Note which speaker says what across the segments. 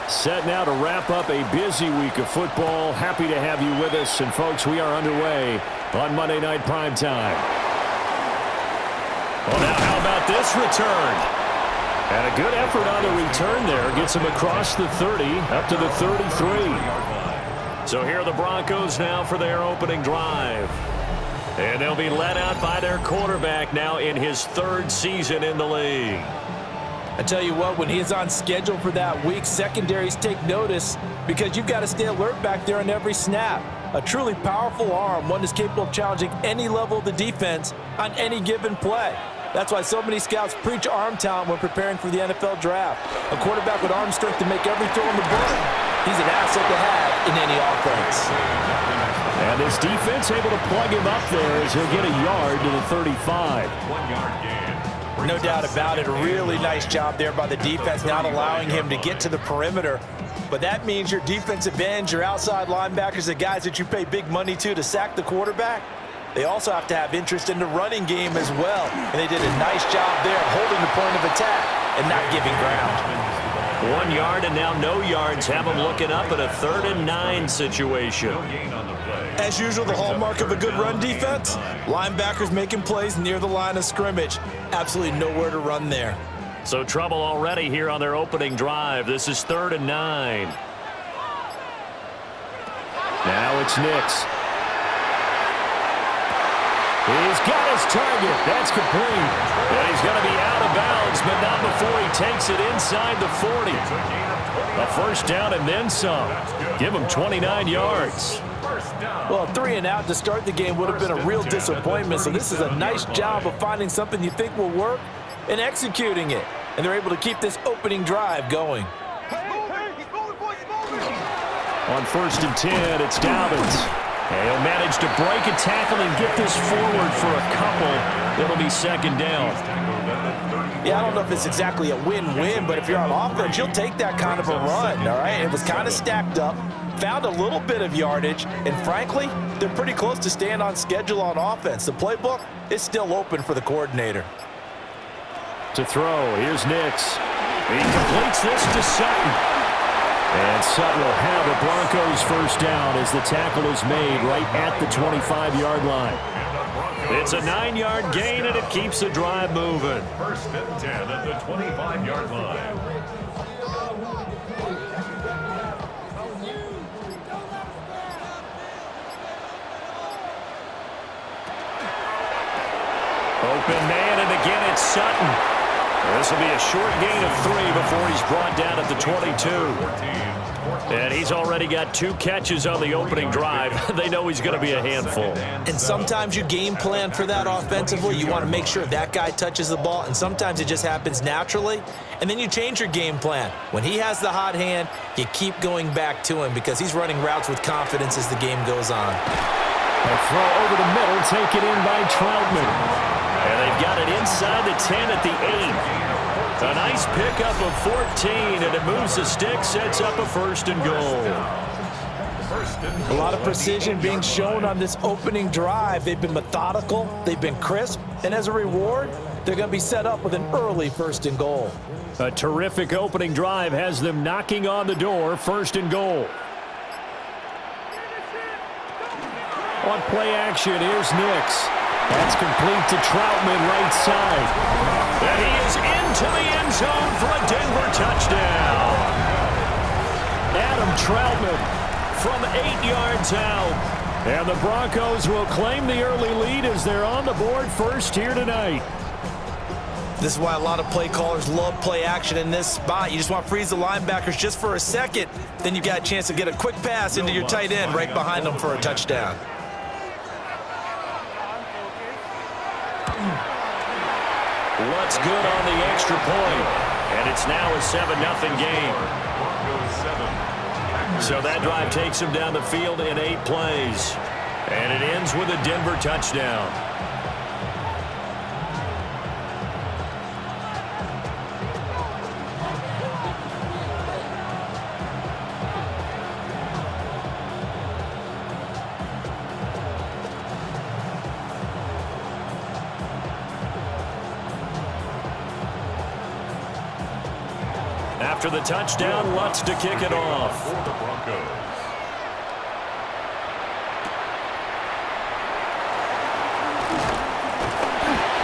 Speaker 1: Set now to wrap up a busy week of football. Happy to have you with us. And, folks, we are underway on Monday Night Primetime. Well, now how about this return? And a good effort on the return there. Gets him across the 30, up to the 33. So here are the Broncos now for their opening drive. And they'll be led out by their quarterback now in his third season in the league.
Speaker 2: I tell you what, when he's on schedule for that week, secondaries take notice because you've got to stay alert back there on every snap. A truly powerful arm, one that's capable of challenging any level of the defense on any given play. That's why so many scouts preach arm talent when preparing for the NFL draft. A quarterback with arm strength to make every throw in the book. He's an asset to have in any offense.
Speaker 1: And this defense able to plug him up there as he'll get a yard to the 35.
Speaker 3: 1 yard gain.
Speaker 2: No doubt about it. A really nice job there by the defense, not allowing him to get to the perimeter. But that means your defensive ends, your outside linebackers, the guys that you pay big money to sack the quarterback, they also have to have interest in the running game as well. And they did a nice job there holding the point of attack and not giving ground.
Speaker 1: 1 yard and now no yards. Have them looking up at a 3rd and 9 situation.
Speaker 3: No gain on the play.
Speaker 2: As usual, the hallmark of a good run defense, linebackers making plays near the line of scrimmage. Absolutely nowhere to run there.
Speaker 1: So trouble already here on their opening drive. This is 3rd and 9. Now it's Nix. He's got his target. That's complete. And he's going to be out of bounds, but not before he takes it inside the 40. A first down and then some. Give him 29 yards.
Speaker 2: Well, 3 and out to start the game would have been a real disappointment, so this is a nice job of finding something you think will work and executing it. And they're able to keep this opening drive going.
Speaker 1: On 1st and 10, it's Dobbins. And he'll manage to break a tackle and get this forward for a couple. It'll be 2nd down.
Speaker 2: Yeah, I don't know if it's exactly a win-win, but if you're on offense, you'll take that kind of a run, all right? It was kind of stacked up, found a little bit of yardage, and frankly, they're pretty close to staying on schedule on offense. The playbook is still open for the coordinator.
Speaker 1: To throw, here's Nix. He completes this to Sutton. And Sutton will have a Broncos first down as the tackle is made right at the 25-yard line. It's a 9-yard gain, and it keeps the drive moving.
Speaker 3: 1st and 10 at the 25-yard line.
Speaker 1: Open man, and again it's Sutton. This will be a short gain of 3 before he's brought down at the 22. And he's already got 2 catches on the opening drive. They know he's going to be a handful.
Speaker 2: And sometimes you game plan for that offensively. You want to make sure that guy touches the ball, and sometimes it just happens naturally. And then you change your game plan. When he has the hot hand, you keep going back to him because he's running routes with confidence as the game goes on.
Speaker 1: A throw over the middle, taken in by Troutman. And they've got it inside the 10 at the 8. A nice pickup of 14, and it moves the stick, sets up a 1st and goal.
Speaker 2: A lot of precision being shown on this opening drive. They've been methodical, they've been crisp, and as a reward, they're going to be set up with an early 1st and goal.
Speaker 1: A terrific opening drive has them knocking on the door, 1st and goal. On play action, here's Nix. That's complete to Troutman, right side. And he is into the end zone for a Denver touchdown. Adam Troutman from 8 yards out. And the Broncos will claim the early lead as they're on the board first here tonight.
Speaker 2: This is why a lot of play callers love play action in this spot. You just want to freeze the linebackers just for a second. Then you got a chance to get a quick pass into your tight end right behind them for a touchdown.
Speaker 1: What's good on the extra point? And it's now a 7-0 game. So that drive takes him down the field in 8 plays. And it ends with a Denver touchdown. After After the touchdown, Lutz to kick it off.
Speaker 3: For the Broncos.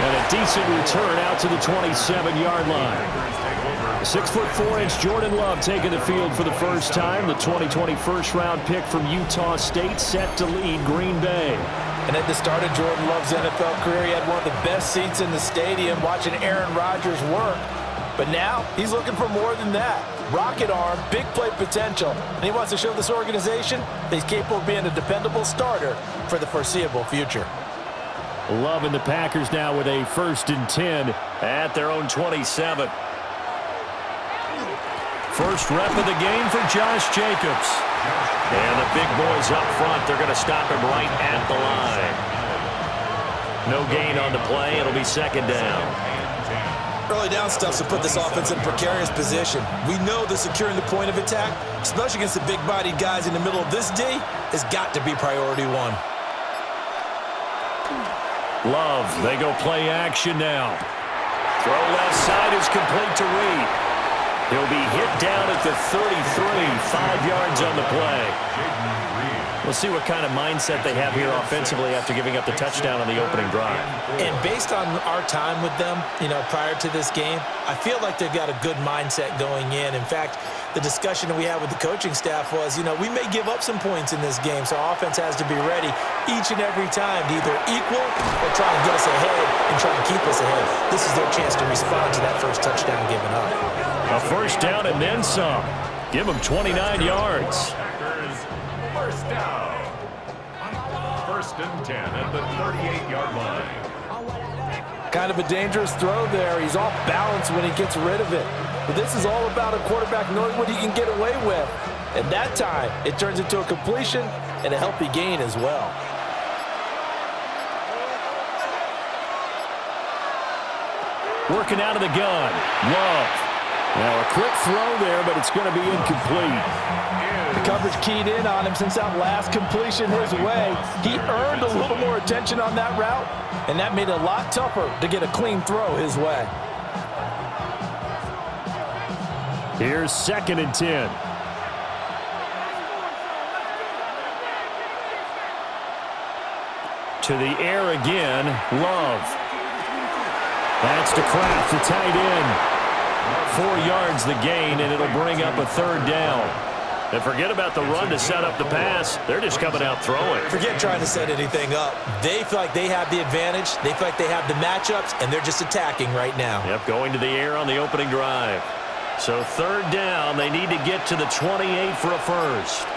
Speaker 1: And a decent return out to the 27-yard line. 6'4" Jordan Love taking the field for the first time. The 2020 first-round pick from Utah State set to lead Green Bay.
Speaker 2: And at the start of Jordan Love's NFL career, he had one of the best seats in the stadium watching Aaron Rodgers work. But now he's looking for more than that. Rocket arm, big play potential. And he wants to show this organization that he's capable of being a dependable starter for the foreseeable future.
Speaker 1: Love and the Packers now with a 1st and 10 at their own 27. First rep of the game for Josh Jacobs. And the big boys up front, they're going to stop him right at the line. No gain on the play. It'll be 2nd down.
Speaker 2: Early down stuff to put this offense in a precarious position. We know that securing the point of attack, especially against the big-bodied guys in the middle of this D, has got to be priority one.
Speaker 1: Love, they go play action now. Throw left side is complete to Reed. He'll be hit down at the 33, 5 yards on the play. We'll see what kind of mindset they have here offensively after giving up the touchdown on the opening drive.
Speaker 2: And based on our time with them, prior to this game, I feel like they've got a good mindset going in. In fact, the discussion that we had with the coaching staff was, we may give up some points in this game, so our offense has to be ready each and every time to either equal or try and get us ahead and try and keep us ahead. This is their chance to respond to that first touchdown given up.
Speaker 1: A 1st down and then some. Give them 29 yards.
Speaker 3: First down. 1st and 10 at the 38-yard line.
Speaker 2: Kind of a dangerous throw there. He's off balance when he gets rid of it. But this is all about a quarterback knowing what he can get away with. And that time, it turns into a completion and a healthy gain as well.
Speaker 1: Working out of the gun. Love. Now a quick throw there, but it's going to be incomplete.
Speaker 2: The coverage keyed in on him since that last completion his way. He earned a little more attention on that route, and that made it a lot tougher to get a clean throw his way.
Speaker 1: Here's 2nd and 10. To the air again, Love. That's to Kraft, the tight end. 4 yards the gain, and it'll bring up a 3rd down. And forget about the run to set up the pass. They're just coming out throwing.
Speaker 2: Forget trying to set anything up. They feel like they have the advantage. They feel like they have the matchups, and they're just attacking right now.
Speaker 1: Yep, going to the air on the opening drive. So 3rd down, they need to get to the 28 for a 1st.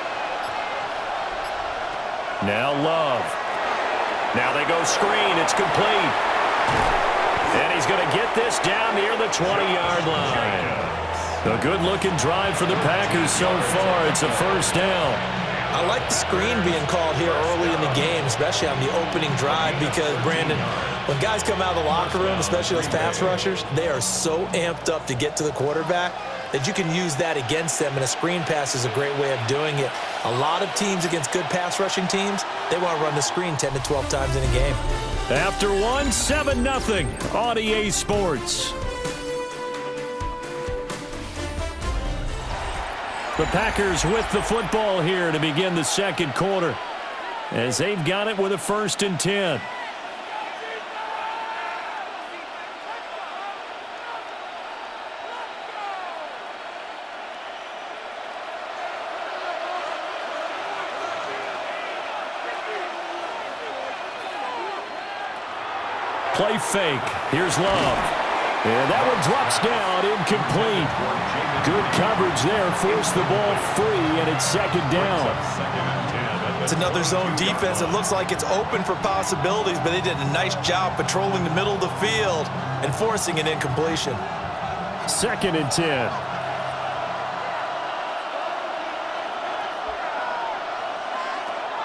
Speaker 1: Now Love. Now they go screen. It's complete. And he's going to get this down near the 20-yard line. A good-looking drive for the Packers so far. It's a 1st down.
Speaker 2: I like the screen being called here early in the game, especially on the opening drive, because, Brandon, when guys come out of the locker room, especially those pass rushers, they are so amped up to get to the quarterback that you can use that against them, and a screen pass is a great way of doing it. A lot of teams against good pass-rushing teams, they want to run the screen 10 to 12 times in a game.
Speaker 1: After 1, 7-0 on EA Sports. The Packers with the football here to begin the 2nd quarter, as they've got it with a 1st and 10. Play fake. Here's Love. And that one drops down, incomplete. Good coverage there, forced the ball free, and it's 2nd down.
Speaker 2: It's another zone defense. It looks like it's open for possibilities, but they did a nice job patrolling the middle of the field and forcing an incompletion.
Speaker 1: 2nd and 10.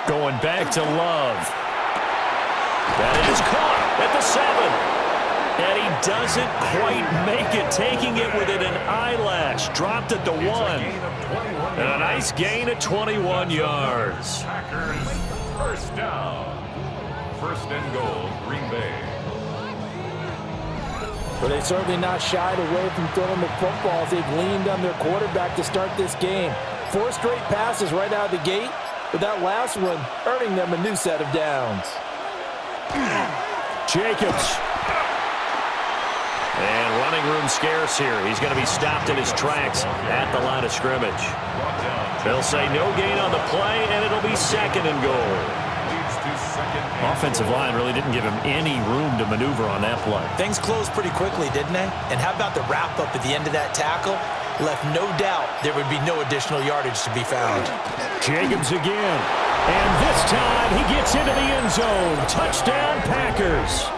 Speaker 1: Going back to Love. That is caught at the 7. And he doesn't quite make it, taking it within an eyelash. Dropped at the 1. And a nice gain of 21 yards.
Speaker 3: Packers, 1st down. 1st and goal, Green Bay.
Speaker 2: But they certainly not shied away from throwing the footballs. They've leaned on their quarterback to start this game. 4 straight passes right out of the gate, with that last one earning them a new set of downs.
Speaker 1: Jacobs. And running room scarce here. He's going to be stopped in his tracks at the line of scrimmage. They'll say no gain on the play, and it'll be 2nd and goal. Offensive line really didn't give him any room to maneuver on that play.
Speaker 2: Things closed pretty quickly, didn't they? And how about the wrap-up at the end of that tackle? Left no doubt there would be no additional yardage to be found.
Speaker 1: Jacobs again. And this time he gets into the end zone. Touchdown, Packers.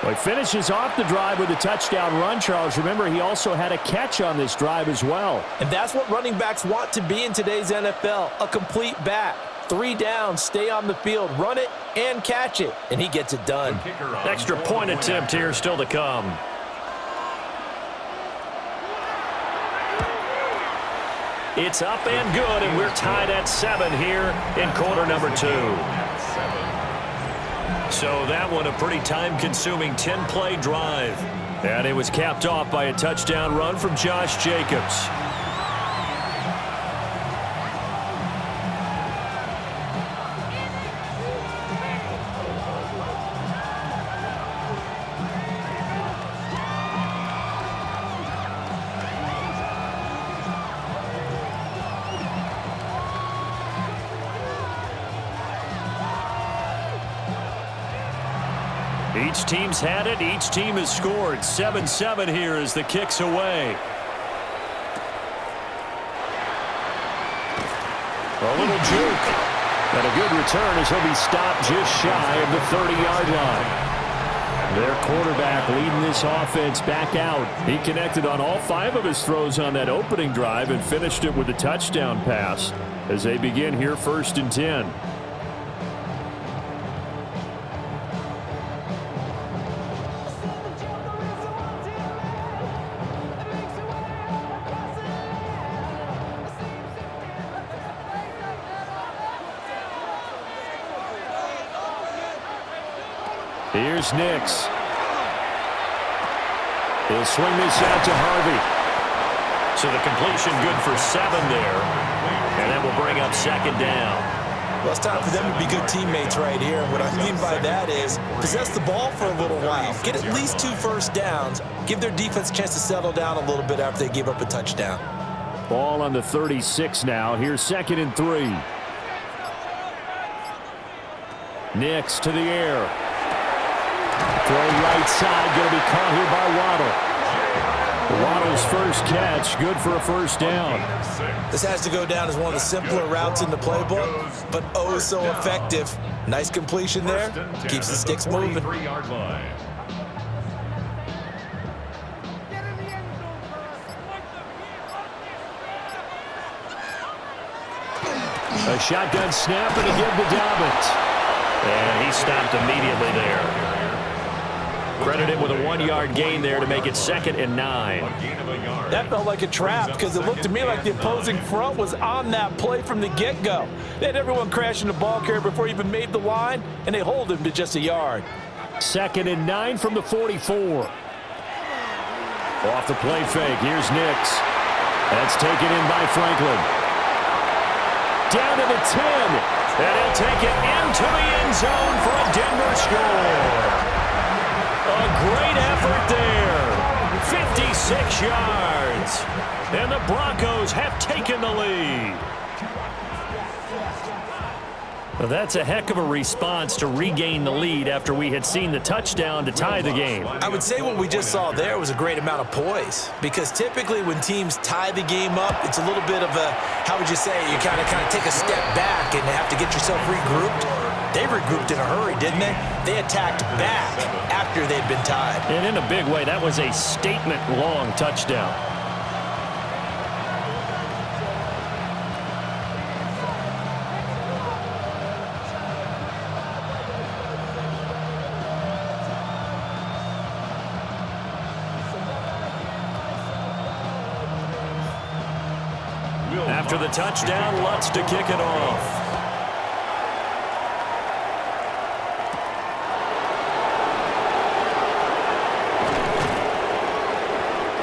Speaker 1: Well, he finishes off the drive with a touchdown run, Charles. Remember, he also had a catch on this drive as well.
Speaker 2: And that's what running backs want to be in today's NFL, a complete back. 3 downs, stay on the field, run it, and catch it. And he gets it done.
Speaker 1: Extra point attempt here still to come. It's up and good, and we're tied at 7 here in quarter number 2. So that one a pretty time-consuming 10-play drive. And it was capped off by a touchdown run from Josh Jacobs. Each team's had it. Each team has scored. 7-7 here as the kick's away. A little juke. And a good return as he'll be stopped just shy of the 30-yard line. Their quarterback leading this offense back out. He connected on all 5 of his throws on that opening drive and finished it with a touchdown pass as they begin here 1st and 10. Here's Nix. He'll swing this out to Harvey. So the completion good for 7 there. And that will bring up 2nd down.
Speaker 2: Well, it's time for them to be good teammates right here. And what I mean by that is possess the ball for a little while. Get at least 2 first downs. Give their defense a chance to settle down a little bit after they give up a touchdown.
Speaker 1: Ball on the 36 now. Here's 2nd and 3. Nix to the air. Throw right side, going to be caught here by Waddle. Waddle's first catch, good for a 1st down.
Speaker 2: This has to go down as one of the simpler routes in the playbook, but oh so effective. Nice completion there, keeps the sticks moving.
Speaker 1: A shotgun snap and again to Dobbins. And he stopped immediately there. Credited with a 1-yard gain there to make it 2nd and 9.
Speaker 2: That felt like a trap because it looked to me like the opposing front was on that play from the get-go. They had everyone crashing the ball carrier before he even made the line, and they hold him to just a yard.
Speaker 1: 2nd and 9 from the 44. Off the play fake, here's Nix. That's taken in by Franklin. Down to the 10, and he'll take it into the end zone for a Denver score. A great effort there. 56 yards. And the Broncos have taken the lead. Well, that's a heck of a response to regain the lead after we had seen the touchdown to tie the game.
Speaker 2: I would say what we just saw there was a great amount of poise, because typically when teams tie the game up, it's a little bit of a, how would you say, you kind of take a step back and have to get yourself regrouped. They regrouped in a hurry, didn't they? They attacked back after they'd been tied.
Speaker 1: And in a big way, that was a statement-long touchdown. After the touchdown, Lutz to kick it off.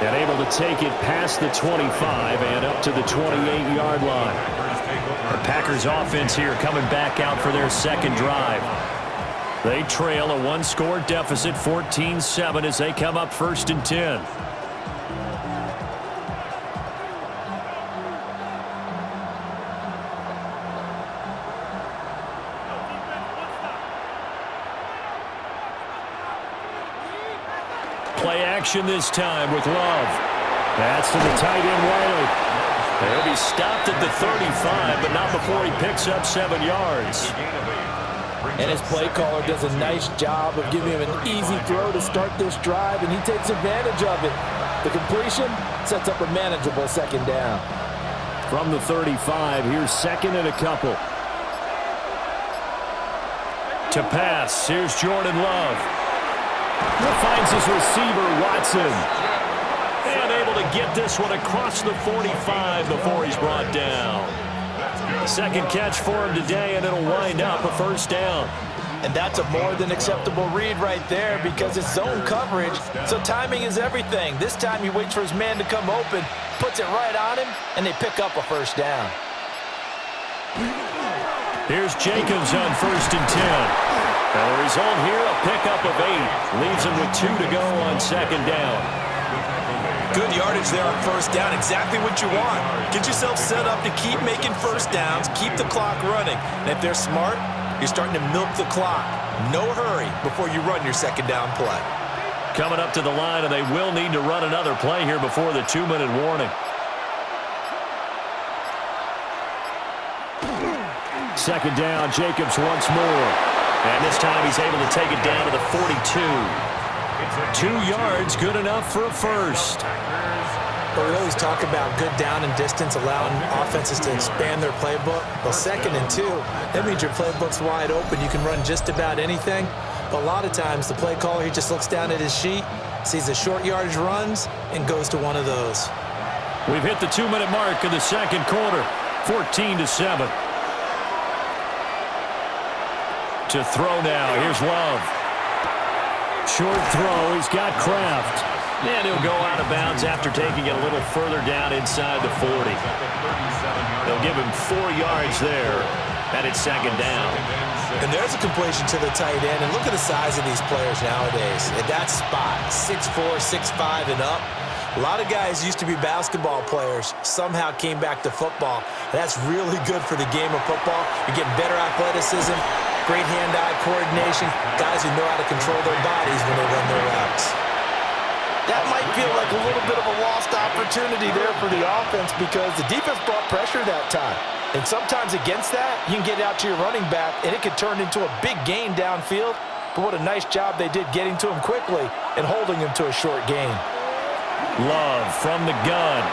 Speaker 1: And able to take it past the 25 and up to the 28-yard line. The Packers offense here coming back out for their second drive. They trail a one-score deficit, 14-7, as they come up 1st and 10. Play action this time with Love. That's to the tight end, Wiley. He'll be stopped at the 35, but not before he picks up 7 yards.
Speaker 2: And his play caller does a nice job of giving him an easy throw to start this drive, and he takes advantage of it. The completion sets up a manageable 2nd down.
Speaker 1: From the 35, here's 2nd and a couple. To pass, here's Jordan Love. Finds his receiver, Watson. And able to get this one across the 45 before he's brought down. Second catch for him today, and it'll wind up a 1st down.
Speaker 2: And that's a more than acceptable read right there because it's zone coverage, so timing is everything. This time he waits for his man to come open, puts it right on him, and they pick up a 1st down.
Speaker 1: Here's Jacobs on 1st and 10. And the result here, a pickup of 8. Leaves him with 2 to go on 2nd down.
Speaker 2: Good yardage there on 1st down. Exactly what you want. Get yourself set up to keep making 1st downs, keep the clock running. And if they're smart, you're starting to milk the clock. No hurry before you run your 2nd down play.
Speaker 1: Coming up to the line, and they will need to run another play here before the 2-minute warning. 2nd down, Jacobs once more. And this time he's able to take it down to the 42. 2 yards, good enough for a 1st.
Speaker 4: But we always talk about good down and distance, allowing offenses to expand their playbook. Well, 2nd and 2, that means your playbook's wide open. You can run just about anything. But a lot of times the play caller, he just looks down at his sheet, sees the short yardage runs, and goes to one of those.
Speaker 1: We've hit the 2-minute mark of the 2nd quarter, 14-7. To throw now. Here's Love. Short throw. He's got Kraft. And he'll go out of bounds after taking it a little further down inside the 40. They'll give him 4 yards there, and it's 2nd down.
Speaker 4: And there's a completion to the tight end. And look at the size of these players nowadays. At that spot, 6'4", 6'5", and up. A lot of guys used to be basketball players, somehow came back to football. That's really good for the game of football. You're getting better athleticism, great hand-eye coordination, guys who know how to control their bodies when they run their routes.
Speaker 2: That might feel like a little bit of a lost opportunity there for the offense because the defense brought pressure that time. And sometimes against that, you can get out to your running back, and it could turn into a big gain downfield. But what a nice job they did getting to him quickly and holding him to a short gain.
Speaker 1: Love from the gun.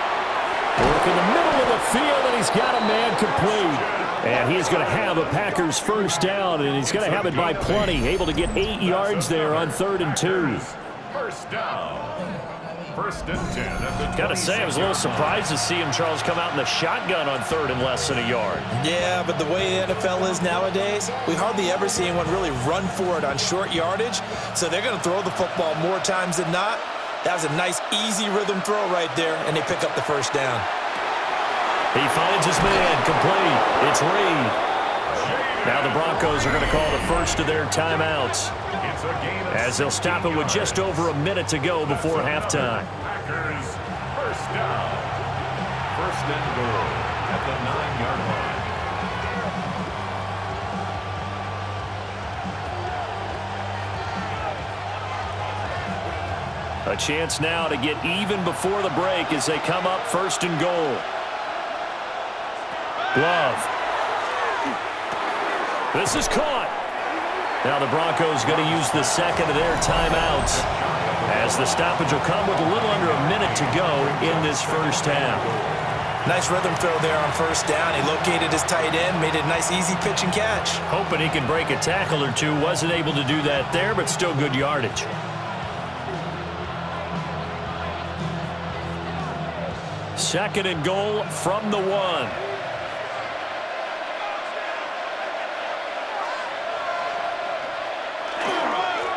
Speaker 1: Work in the middle of the field, and he's got a man complete. And he's going to have a Packers 1st down, and he's going to have it by plenty. Able to get 8 yards there on 3rd and 2.
Speaker 3: 1st down. 1st and 10.
Speaker 1: Got to say, I was a little surprised to see him, Charles, come out in the shotgun on 3rd and less than a yard.
Speaker 4: Yeah, but the way the NFL is nowadays, we hardly ever see anyone really run for it on short yardage. So they're going to throw the football more times than not. That was a nice, easy rhythm throw right there, and they pick up the 1st down.
Speaker 1: He finds his man, complete. It's Reed. Now the Broncos are going to call the first of their timeouts, as they'll stop it with just over a minute to go before halftime.
Speaker 3: Packers 1st down. 1st and goal at the 9-yard line.
Speaker 1: A chance now to get even before the break as they come up 1st and goal. Love. This is caught. Now the Broncos going to use the 2nd of their timeouts, as the stoppage will come with a little under a minute to go in this 1st half.
Speaker 4: Nice rhythm throw there on 1st down. He located his tight end, made it a nice easy pitch and catch.
Speaker 1: Hoping he can break a tackle or two. Wasn't able to do that there, but still good yardage. Second and goal from the 1.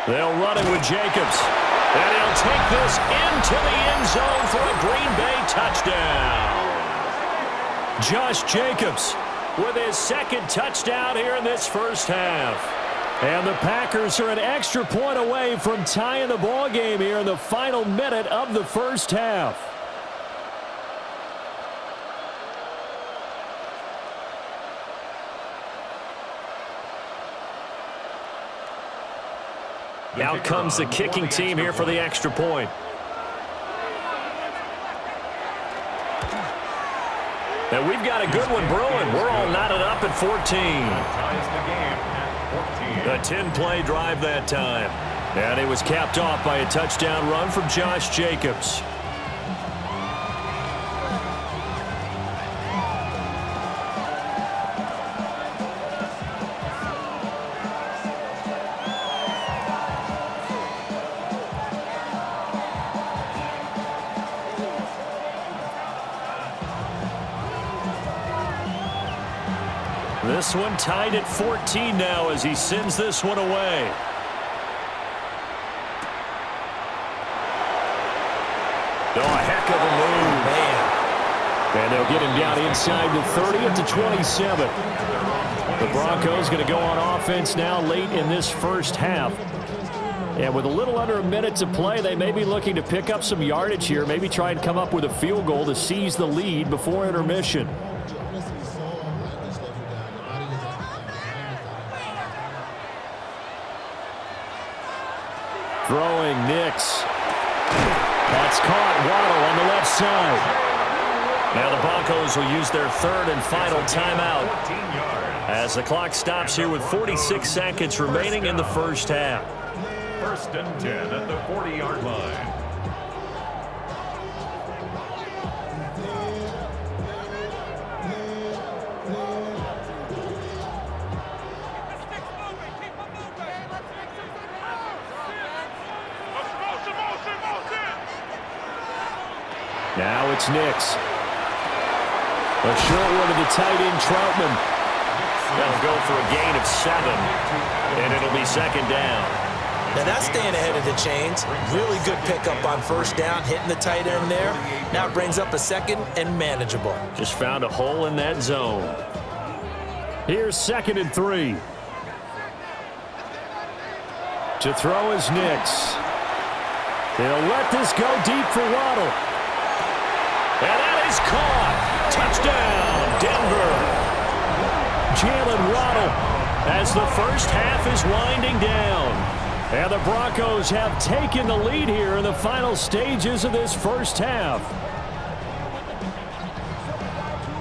Speaker 1: They'll run it with Jacobs. And he'll take this into the end zone for a Green Bay touchdown. Josh Jacobs with his second touchdown here in this first half. And the Packers are an extra point away from tying the ball game here in the final minute of the first half. Out comes the kicking team here for the extra point. And we've got a good one brewing. We're all knotted up at 14. A 10-play drive that time. And it was capped off by a touchdown run from Josh Jacobs. This one tied at 14 now as he sends this one away. Oh, a heck of a move, man. And they'll get him down inside the 30 at the 27. The Broncos going to go on offense now late in this first half. And with a little under a minute to play, they may be looking to pick up some yardage here, maybe try and come up with a field goal to seize the lead before intermission. Throwing Nix. That's caught. Waddle on the left side. Now the Broncos will use their third and final timeout as the clock stops here with 46 seconds remaining in the first half.
Speaker 3: First and 10 at the 40-yard line.
Speaker 1: Now it's Nix. A short one to the tight end, Troutman. They'll go for a gain of 7, and it'll be second down.
Speaker 4: Now that's staying ahead of the chains. Really good pickup on first down, hitting the tight end there. Now it brings up a second and manageable.
Speaker 1: Just found a hole in that zone. Here's 2nd and 3. To throw is Nix. They'll let this go deep for Waddle. And that is caught. Touchdown, Denver. Jalen Waddle as the first half is winding down. And the Broncos have taken the lead here in the final stages of this first half.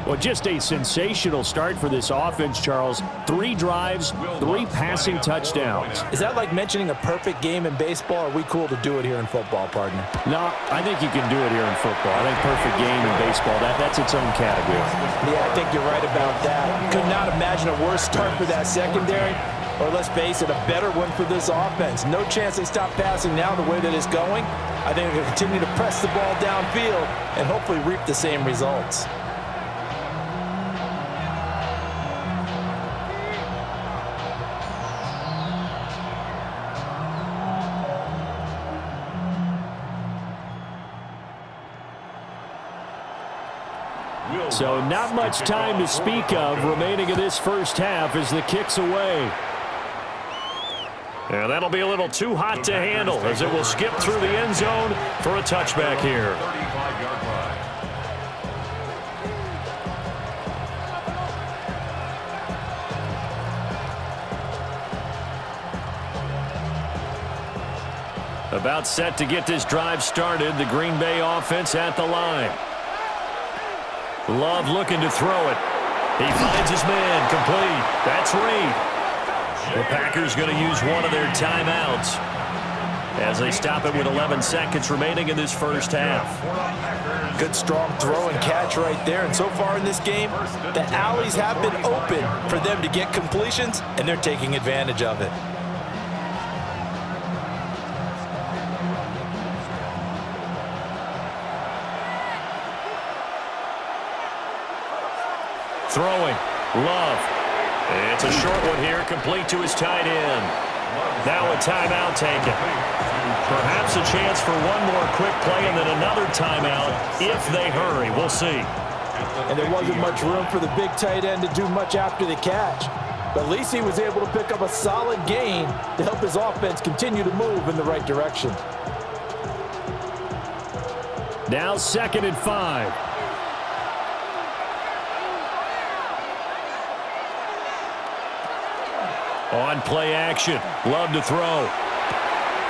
Speaker 1: Well, just a sensational start for this offense, Charles. 3 drives, 3 passing touchdowns.
Speaker 2: Is that like mentioning a perfect game in baseball? Are we cool to do it here in football, partner?
Speaker 1: No, I think you can do it here in football. I think perfect game in baseball, that's its own category.
Speaker 2: Yeah, I think you're right about that. Could not imagine a worse start for that secondary, or let's face it, a better one for this offense. No chance they stop passing now the way that it's going. I think they're going to continue to press the ball downfield and hopefully reap the same results.
Speaker 1: So not much time to speak of remaining in this first half as the kick's away. And that'll be a little too hot to handle as it will skip through the end zone for a touchback here.
Speaker 3: 35-yard line.
Speaker 1: About set to get this drive started, the Green Bay offense at the line. Love looking to throw it. He finds his man, complete. That's Reed. The Packers going to use one of their timeouts as they stop it with 11 seconds remaining in this first half.
Speaker 2: Good strong throw and catch right there. And so far in this game, the alleys have been open for them to get completions, and they're taking advantage of it.
Speaker 1: Throwing. Love. It's a short one here, complete to his tight end. Now a timeout taken. Perhaps a chance for one more quick play and then another timeout if they hurry. We'll see.
Speaker 2: And there wasn't much room for the big tight end to do much after the catch. But at least he was able to pick up a solid gain to help his offense continue to move in the right direction.
Speaker 1: Now 2nd and 5. On play action. Love to throw.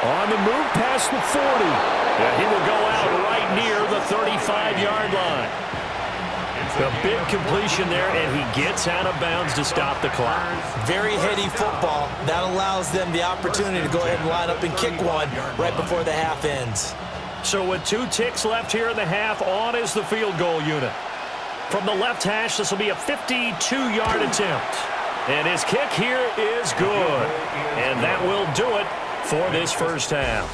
Speaker 1: On the move past the 40. And he will go out right near the 35-yard line. A big completion there, and he gets out of bounds to stop the clock.
Speaker 4: Very heady football. That allows them the opportunity to go ahead and line up and kick one right before the half ends.
Speaker 1: So with 2 ticks left here in the half, on is the field goal unit. From the left hash, this will be a 52-yard attempt. And his kick here is good. And that will do it for this first half.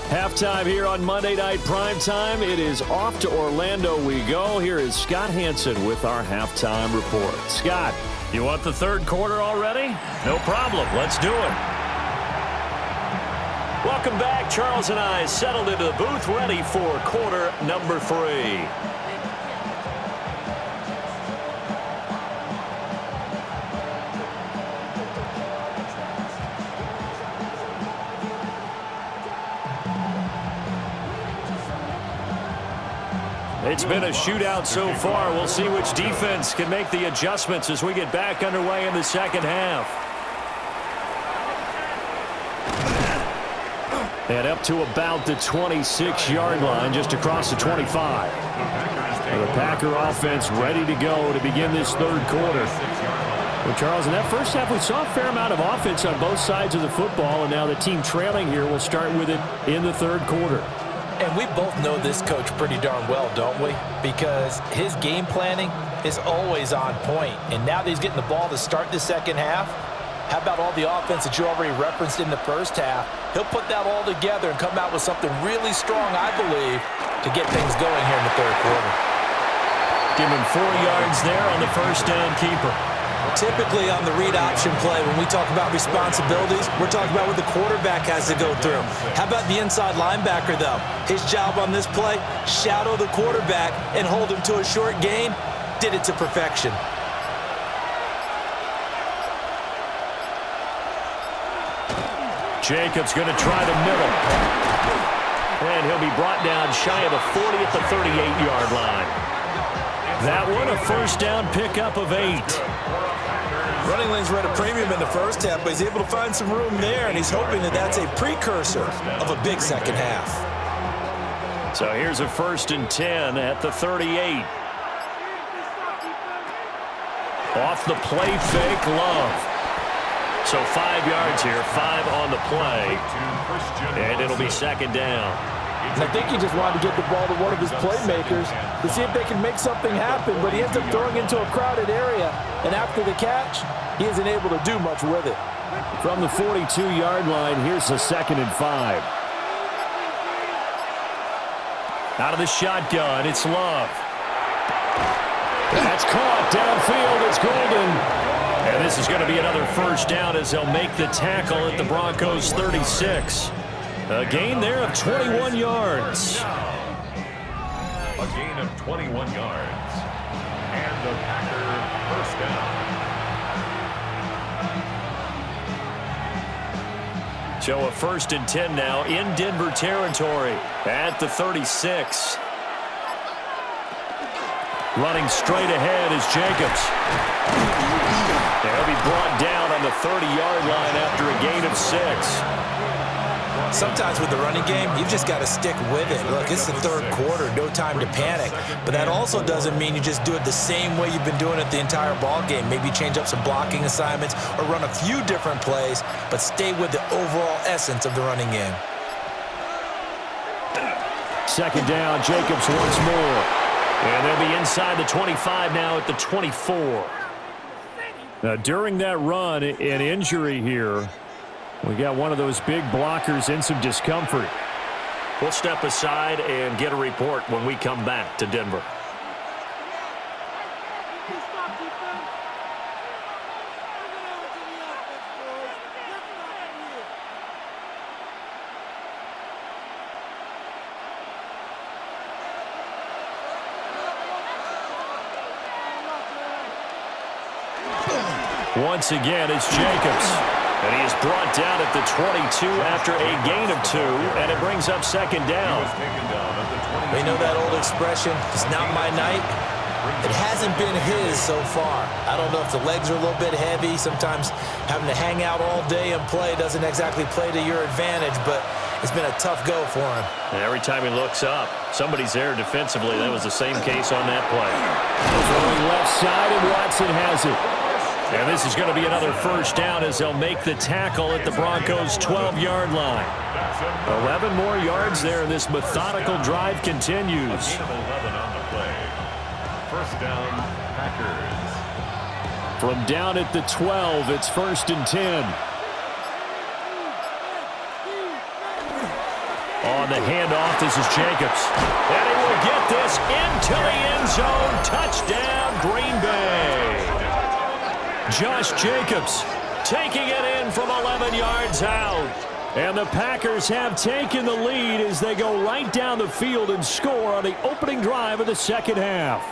Speaker 1: Halftime here on Monday Night Primetime. It is off to Orlando we go. Here is Scott Hansen with our halftime report. Scott, you want the third quarter already? No problem. Let's do it. Welcome back. Charles and I settled into the booth, ready for quarter number 3. It's been a shootout so far. We'll see which defense can make the adjustments as we get back underway in the second half. And up to about the 26-yard line, just across the 25. And the Packer offense ready to go to begin this third quarter. Well, Charles, in that first half, we saw a fair amount of offense on both sides of the football, and now the team trailing here will start with it in the third quarter.
Speaker 2: And we both know this coach pretty darn well, don't we? Because his game planning is always on point. And now that he's getting the ball to start the second half, how about all the offense that you already referenced in the first half? He'll put that all together and come out with something really strong, I believe, to get things going here in the third quarter.
Speaker 1: Give him 4 yards there on the first down keeper.
Speaker 4: Typically on the read option play, when we talk about responsibilities, we're talking about what the quarterback has to go through. How about the inside linebacker, though? His job on this play, shadow the quarterback and hold him to a short gain. Did it to perfection.
Speaker 1: Jacobs going to try the middle. And he'll be brought down shy of the 40 at the 38-yard line. That one, a first down pickup of 8.
Speaker 4: Running lanes were at a premium in the first half, but he's able to find some room there, and he's hoping that that's a precursor of a big second half.
Speaker 1: So here's a 1st and 10 at the 38. Off the play fake, Love. So 5 yards here, 5 on the play, and it'll be 2nd down.
Speaker 2: And I think he just wanted to get the ball to one of his playmakers to see if they can make something happen, but he ends up throwing into a crowded area, and after the catch, he isn't able to do much with it.
Speaker 1: From the 42-yard line, here's a 2nd and 5. Out of the shotgun, it's Love. That's caught downfield. It's Golden. And this is going to be another first down as they'll make the tackle at the Broncos 36. A gain there of 21 yards.
Speaker 3: A gain of 21 yards. And the Packer first down.
Speaker 1: So a 1st and 10 now in Denver territory at the 36. Running straight ahead is Jacobs. They'll be brought down on the 30-yard line after a gain of 6.
Speaker 4: Sometimes with the running game, you've just got to stick with it. Look, it's the third quarter, no time to panic. But that also doesn't mean you just do it the same way you've been doing it the entire ball game. Maybe change up some blocking assignments or run a few different plays, but stay with the overall essence of the running game.
Speaker 1: 2nd down, Jacobs once more. And they'll be inside the 25 now at the 24. Now, during that run, an injury here. We got one of those big blockers in some discomfort. We'll step aside and get a report when we come back to Denver. Once again, it's Jacobs. And he is brought down at the 22 after a gain of 2, and it brings up second down.
Speaker 4: You know that old expression, it's not my night? It hasn't been his so far. I don't know if the legs are a little bit heavy. Sometimes having to hang out all day and play doesn't exactly play to your advantage, but it's been a tough go for him.
Speaker 1: And every time he looks up, somebody's there defensively. That was the same case on that play. Throwing left side, and Watson has it. And this is going to be another first down as they'll make the tackle at the Broncos' 12-yard line. 11 more yards there, and this methodical drive continues.
Speaker 3: 11 on the play. First down, Packers.
Speaker 1: From down at the 12, it's 1st and 10. On the handoff, this is Jacobs. And he will get this into the end zone. Touchdown, Green Bay. Josh Jacobs taking it in from 11 yards out. And the Packers have taken the lead as they go right down the field and score on the opening drive of the second half.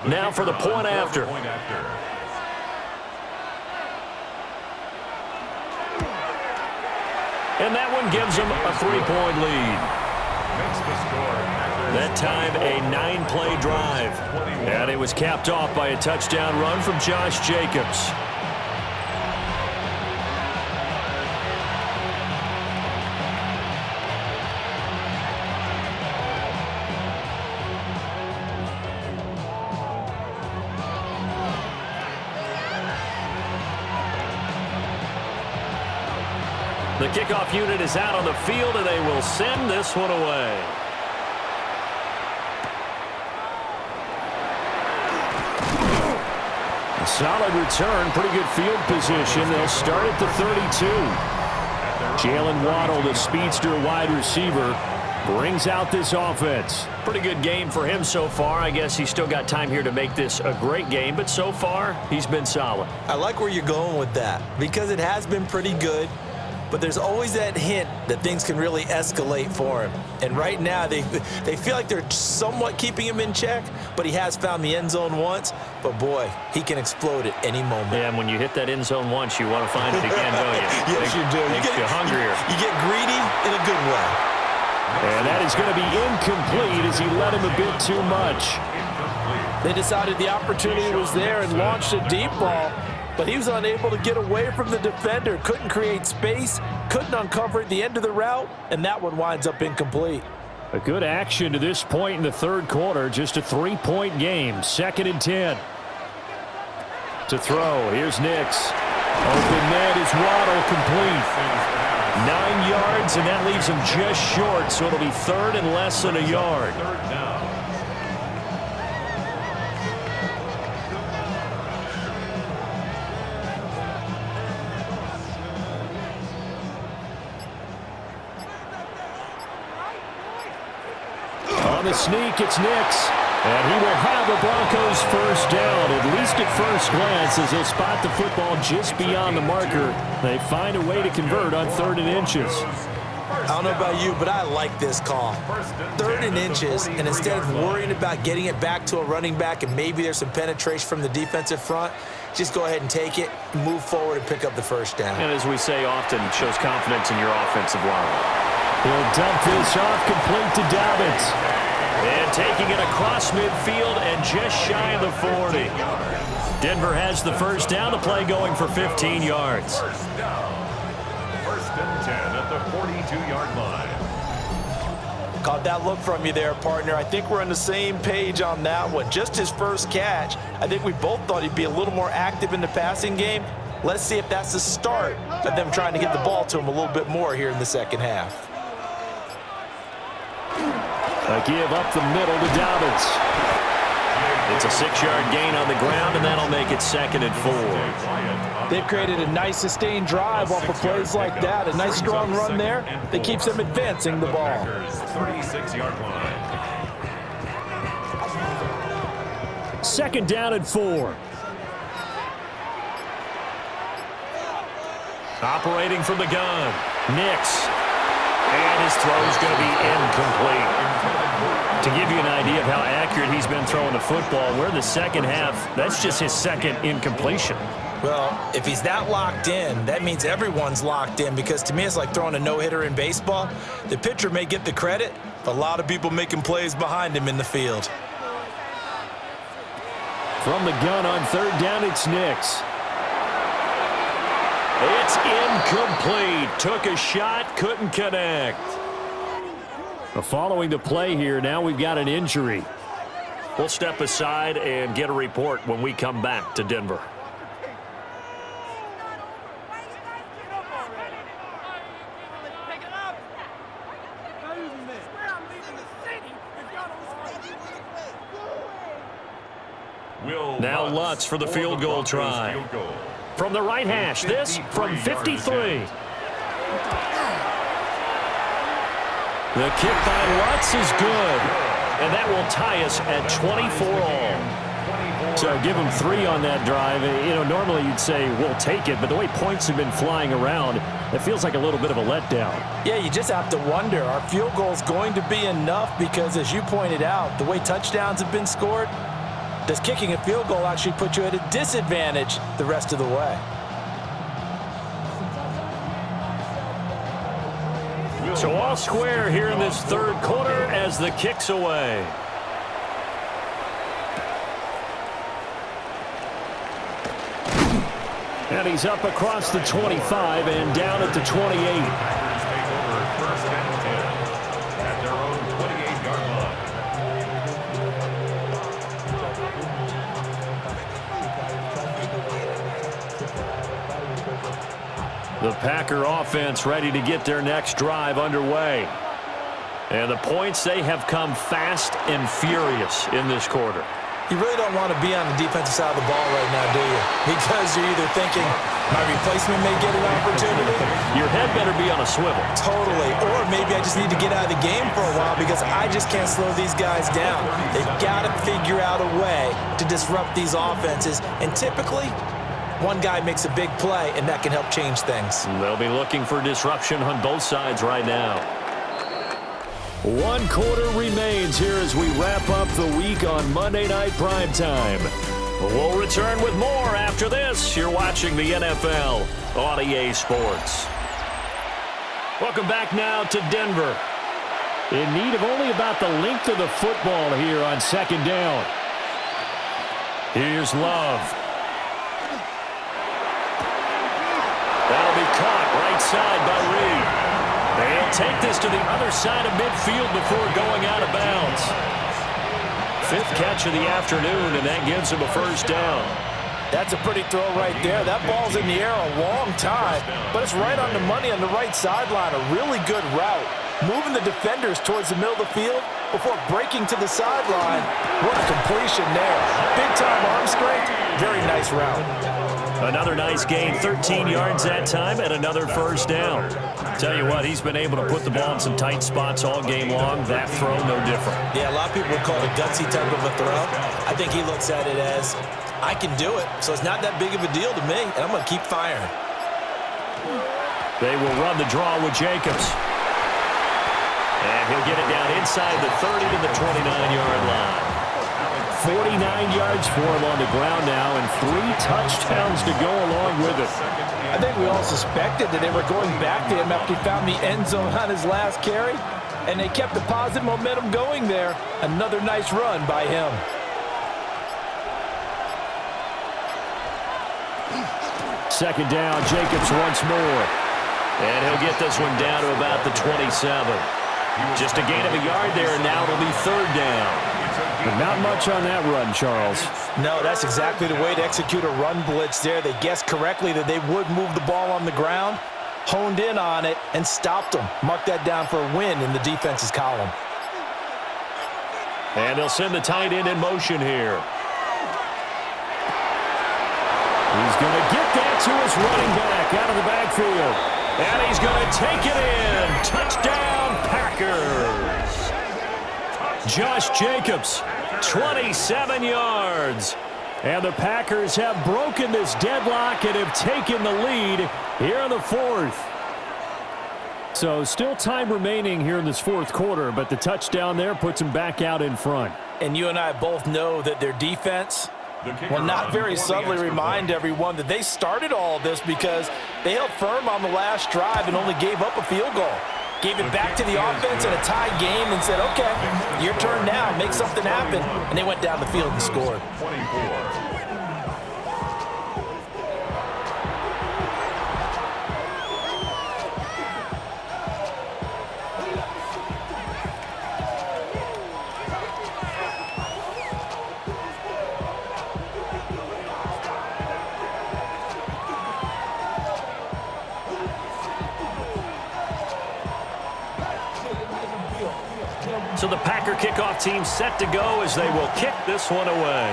Speaker 1: Now for the point after. And that one gives them a 3-point lead. That time a 9-play drive. And it was capped off by a touchdown run from Josh Jacobs. The kickoff unit is out on the field, and they will send this one away. A solid return, pretty good field position. They'll start at the 32. Jalen Waddle, the speedster wide receiver, brings out this offense. Pretty good game for him so far. I guess he's still got time here to make this a great game, but so far, he's been solid.
Speaker 4: I like where you're going with that because it has been pretty good. But there's always that hint that things can really escalate for him. And right now, they feel like they're somewhat keeping him in check, but he has found the end zone once. But, boy, he can explode at any moment.
Speaker 1: Yeah, and when you hit that end zone once, you want to find it again, don't you?
Speaker 4: Yes, you do.
Speaker 1: Makes you hungrier.
Speaker 4: You get greedy in a good way.
Speaker 1: And that is going to be incomplete as he led him a bit too much.
Speaker 2: They decided the opportunity was there and launched a deep ball. But he was unable to get away from the defender, couldn't create space, couldn't uncover the end of the route, and that one winds up incomplete.
Speaker 1: A good action to this point in the third quarter, just a 3-point game, 2nd and 10. To throw, here's Nix. Open net is Waddle, complete. 9 yards, and that leaves him just short, so it'll be 3rd and less than a yard. On the sneak, it's Nix. And he will have the Broncos first down, at least at first glance, as they'll spot the football just beyond the marker. They find a way to convert on 3rd and inches.
Speaker 4: I don't know about you, but I like this call. 3rd and inches, and instead of worrying about getting it back to a running back and maybe there's some penetration from the defensive front, just go ahead and take it, move forward, and pick up the first down.
Speaker 1: And as we say often, it shows confidence in your offensive line. He'll dump this off complete to Dobbins. And taking it across midfield and just shy of the 40. Denver has the first down. The play going for 15 yards.
Speaker 3: First and 10 at the 42-yard line.
Speaker 2: Caught that look from you there, partner. I think we're on the same page on that one. Just his first catch. I think we both thought he'd be a little more active in the passing game. Let's see if that's the start of them trying to get the ball to him a little bit more here in the second half.
Speaker 1: A give up the middle to Dobbins. It's a 6-yard gain on the ground, and that'll make it 2nd and 4.
Speaker 2: They've created a nice sustained drive off of plays like that. A nice strong run there that keeps them advancing the ball.
Speaker 3: 36-yard line.
Speaker 1: 2nd down and 4. Operating from the gun. Nix. And his throw's going to be incomplete. To give you an idea of how accurate he's been throwing the football, we're in the second half. That's just his second incompletion.
Speaker 4: Well, if he's that locked in, that means everyone's locked in, because to me it's like throwing a no-hitter in baseball. The pitcher may get the credit, but a lot of people making plays behind him in the field.
Speaker 1: From the gun on third down, it's Nix. It's incomplete. Took a shot, couldn't connect. Following the play here, now we've got an injury. We'll step aside and get a report when we come back to Denver. Now Lutz for the field goal try. From the right hash, this from 53. The kick by Lutz is good, and that will tie us at 24-all. So give them 3 on that drive. You know, normally you'd say we'll take it, but the way points have been flying around, it feels like a little bit of a letdown.
Speaker 2: Yeah, you just have to wonder, are field goals going to be enough? Because as you pointed out, the way touchdowns have been scored, does kicking a field goal actually put you at a disadvantage the rest of the way?
Speaker 1: So all square here in this third quarter as the kick's away. And he's up across the 25 and down at the 28.
Speaker 3: First and 10 at their own 28-yard line.
Speaker 1: The Packer offense ready to get their next drive underway. And the points, they have come fast and furious in this quarter.
Speaker 4: You really don't want to be on the defensive side of the ball right now, do you? Because you're either thinking, my replacement may get an opportunity.
Speaker 1: Your head better be on a swivel.
Speaker 4: Totally. Or maybe I just need to get out of the game for a while because I just can't slow these guys down. They've got to figure out a way to disrupt these offenses. And typically, one guy makes a big play, and that can help change things.
Speaker 1: They'll be looking for disruption on both sides right now. 1 quarter remains here as we wrap up the week on Monday Night Primetime. We'll return with more after this. You're watching the NFL on EA Sports. Welcome back now to Denver. In need of only about the length of the football here on second down. Here's Love. That'll be caught right side by Reed. They'll take this to the other side of midfield before going out of bounds. 5th catch of the afternoon, and that gives him a first down.
Speaker 2: That's a pretty throw right there. That ball's in the air a long time, but it's right on the money on the right sideline. A really good route. Moving the defenders towards the middle of the field before breaking to the sideline. What a completion there. Big-time arm strength. Very nice route.
Speaker 1: Another nice gain, 13 yards that time, and another first down. Tell you what, he's been able to put the ball in some tight spots all game long. That throw, no different.
Speaker 4: Yeah, a lot of people would call it a gutsy type of a throw. I think he looks at it as, I can do it, so it's not that big of a deal to me, and I'm going to keep firing.
Speaker 1: They will run the draw with Jacobs. And he'll get it down inside the 30 to the 29-yard line. 49 yards for him on the ground now, and 3 touchdowns to go along with it.
Speaker 2: I think we all suspected that they were going back to him after he found the end zone on his last carry, and they kept the positive momentum going there. Another nice run by him.
Speaker 1: Second down, Jacobs once more. And he'll get this one down to about the 27. Just a gain of a yard there, and now it'll be third down. But not much on that run, Charles.
Speaker 2: No, that's exactly the way to execute a run blitz there. They guessed correctly that they would move the ball on the ground, honed in on it, and stopped them. Mark that down for a win in the defense's column.
Speaker 1: And they'll send the tight end in motion here. He's going to get that to his running back out of the backfield. And he's going to take it in. Touchdown, Packers. Josh Jacobs, 27 yards. And the Packers have broken this deadlock and have taken the lead here in the fourth. So still time remaining here in this fourth quarter, but the touchdown there puts them back out in front.
Speaker 2: And you and I both know that their defense will not very subtly remind everyone that they started all of this because they held firm on the last drive and only gave up a field goal. Gave it back to the offense in a tie game and said, okay, your turn now, make something happen. And they went down the field and scored.
Speaker 3: 24.
Speaker 1: So the Packer kickoff team set to go as they will kick this one away.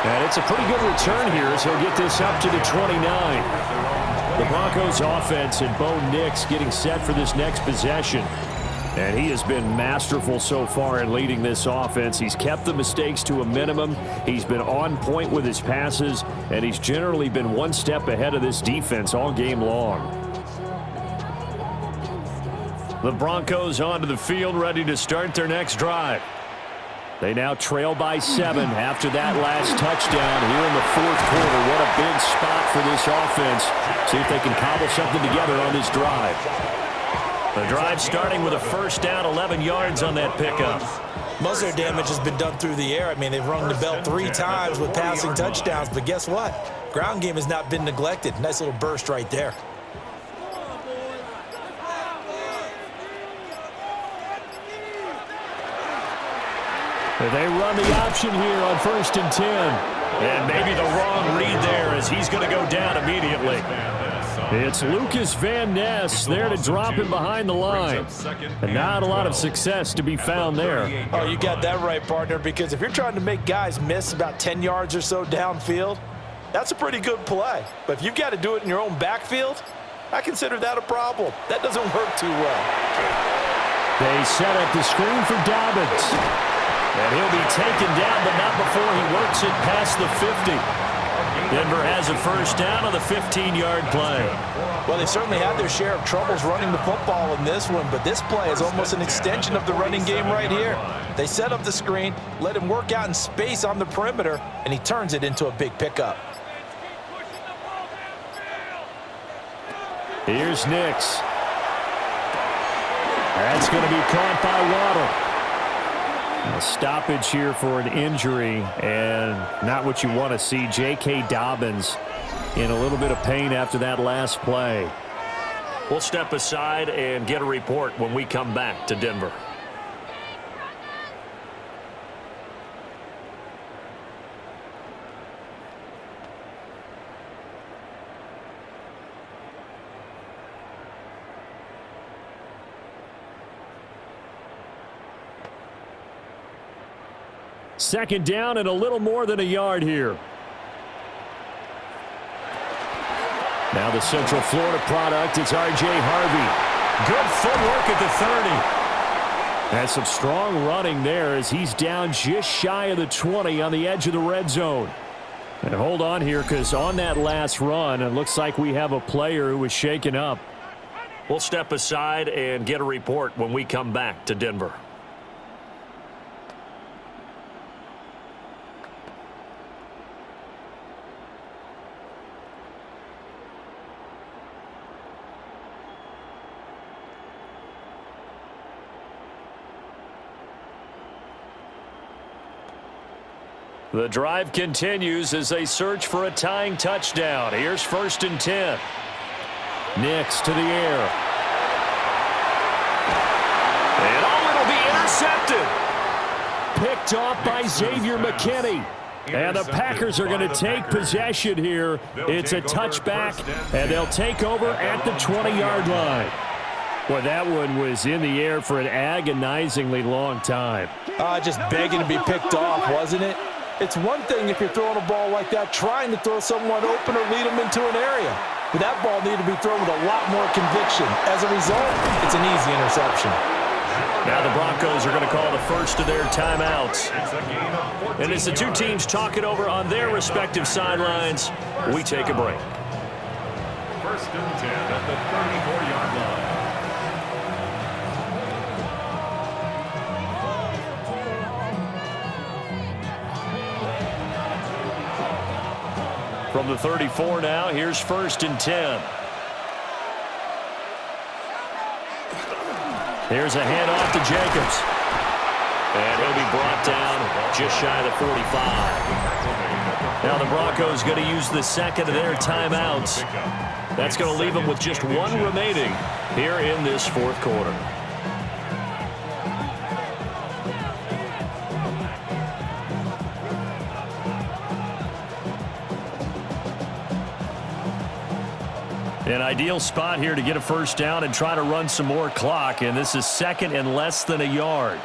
Speaker 1: And it's a pretty good return here as he'll get this up to the 29. The Broncos offense and Bo Nix getting set for this next possession. And he has been masterful so far in leading this offense. He's kept the mistakes to a minimum. He's been on point with his passes, and he's generally been one step ahead of this defense all game long. The Broncos onto the field, ready to start their next drive. They now trail by 7 after that last touchdown here in the fourth quarter. What a big spot for this offense. See if they can cobble something together on this drive. The drive starting with a first down, 11 yards on that pickup.
Speaker 4: Most of their damage has been done through the air. I mean, they've rung the bell 3 times with passing touchdowns, but guess what? Ground game has not been neglected. Nice little burst right there.
Speaker 1: They run the option here on 1st and 10. And maybe the wrong read there as he's going to go down immediately. It's Lucas Van Ness there to drop him behind the line. And not a lot of success to be found there.
Speaker 2: Oh, you got that right, partner, because if you're trying to make guys miss about 10 yards or so downfield, that's a pretty good play. But if you've got to do it in your own backfield, I consider that a problem. That doesn't work too well.
Speaker 1: They set up the screen for Dobbins. And he'll be taken down, but not before he works it past the 50. Denver has a first down on the 15-yard play.
Speaker 2: Well, they certainly had their share of troubles running the football in this one, but this play is almost an extension of the running game right here. They set up the screen, let him work out in space on the perimeter, and he turns it into a big pickup.
Speaker 1: Here's Nix. That's going to be caught by Waddle. A stoppage here for an injury, and not what you want to see. J.K. Dobbins in a little bit of pain after that last play. We'll step aside and get a report when we come back to Denver. Second down and a little more than a yard here. Now the Central Florida product, it's R.J. Harvey. Good footwork at the 30. That's some strong running there as he's down just shy of the 20 on the edge of the red zone. And hold on here, because on that last run, it looks like we have a player who was shaken up. We'll step aside and get a report when we come back to Denver. The drive continues as they search for a tying touchdown. Here's 1st and 10. Nix to the air. And it'll be intercepted. Picked off by Xavier McKinney. And the Packers are going to take possession here. It's a touchback, and they'll take over at the 20-yard line. Well, that one was in the air for an agonizingly long time.
Speaker 2: Just begging to be picked off, wasn't it? It's one thing if you're throwing a ball like that, trying to throw someone open or lead them into an area. But that ball needed to be thrown with a lot more conviction. As a result, it's an easy interception.
Speaker 1: Now the Broncos are going to call the first of their timeouts. And as the two teams talk it over on their respective sidelines, we take a break.
Speaker 3: First and 10 at the 34-yard line.
Speaker 1: From the 34 now, here's first and 10. Here's a handoff to Jacobs. And he'll be brought down just shy of the 45. Now the Broncos going to use the second of their timeouts. That's going to leave them with just one remaining here in this fourth quarter. An ideal spot here to get a first down and try to run some more clock, and this is second and less than a yard.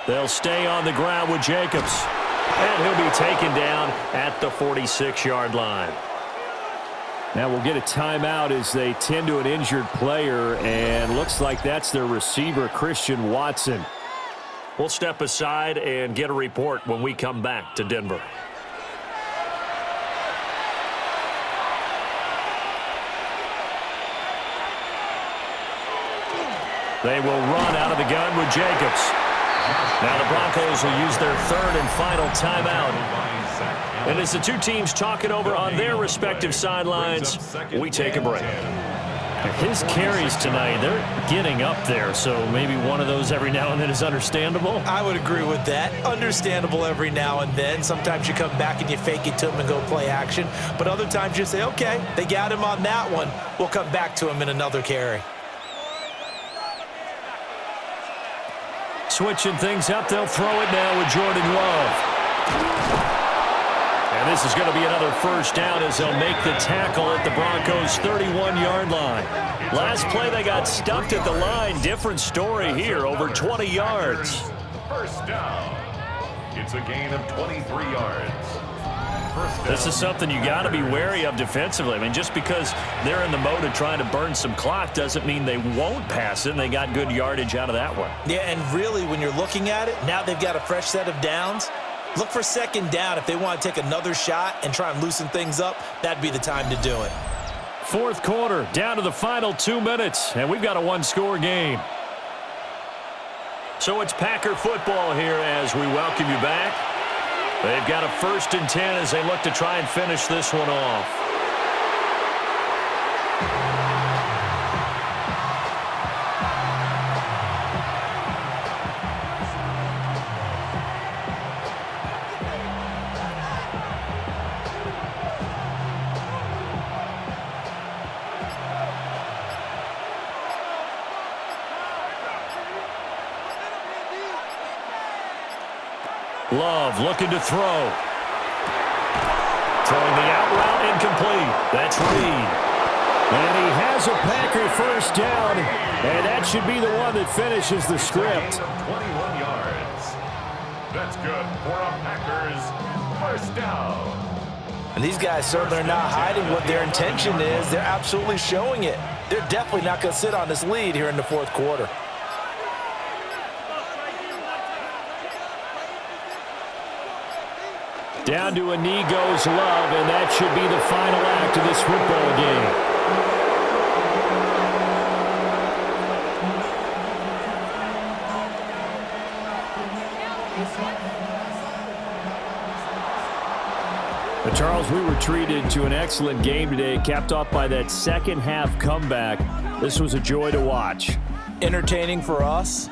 Speaker 1: They'll stay on the ground with Jacobs, and he'll be taken down at the 46-yard line. Now we'll get a timeout as they tend to an injured player, and looks like that's their receiver, Christian Watson. We'll step aside and get a report when we come back to Denver. They will run out of the gun with Jacobs. Now the Broncos will use their third and final timeout. And as the two teams talk it over on their respective sidelines, we take a break. His carries tonight, they're getting up there, so maybe one of those every now and then is understandable.
Speaker 4: I would agree with that. Understandable every now and then. Sometimes you come back and you fake it to him and go play action. But other times you say, okay, they got him on that one. We'll come back to him in another carry.
Speaker 1: Switching things up, they'll throw it now with Jordan Love. And this is going to be another first down as they'll make the tackle at the Broncos' 31-yard line. Last play, they got stuffed at the line. Different story here, over 20 yards.
Speaker 3: First down. It's a gain of 23 yards.
Speaker 1: This is something you got to be wary of defensively. I mean, just because they're in the mode of trying to burn some clock doesn't mean they won't pass it, and they got good yardage out of that one.
Speaker 4: Yeah, and really, when you're looking at it, now they've got a fresh set of downs. Look for second down. If they want to take another shot and try and loosen things up, that'd be the time to do it.
Speaker 1: Fourth quarter, down to the final 2 minutes, and we've got a one-score game. So it's Packer football here as we welcome you back. They've got a first and 10 as they look to try and finish this one off. Love looking to throw. Throwing the out route incomplete. That's Reed. And he has a Packer first down, and that should be the one that finishes the script.
Speaker 3: 21 yards. That's good for a Packers first down.
Speaker 4: And these guys certainly are not hiding what their intention is. They're absolutely showing it. They're definitely not going to sit on this lead here in the fourth quarter.
Speaker 1: Down to a knee goes Love, and that should be the final act of this football game. But Charles, we were treated to an excellent game today, capped off by that second half comeback. This was a joy to watch.
Speaker 2: Entertaining for us,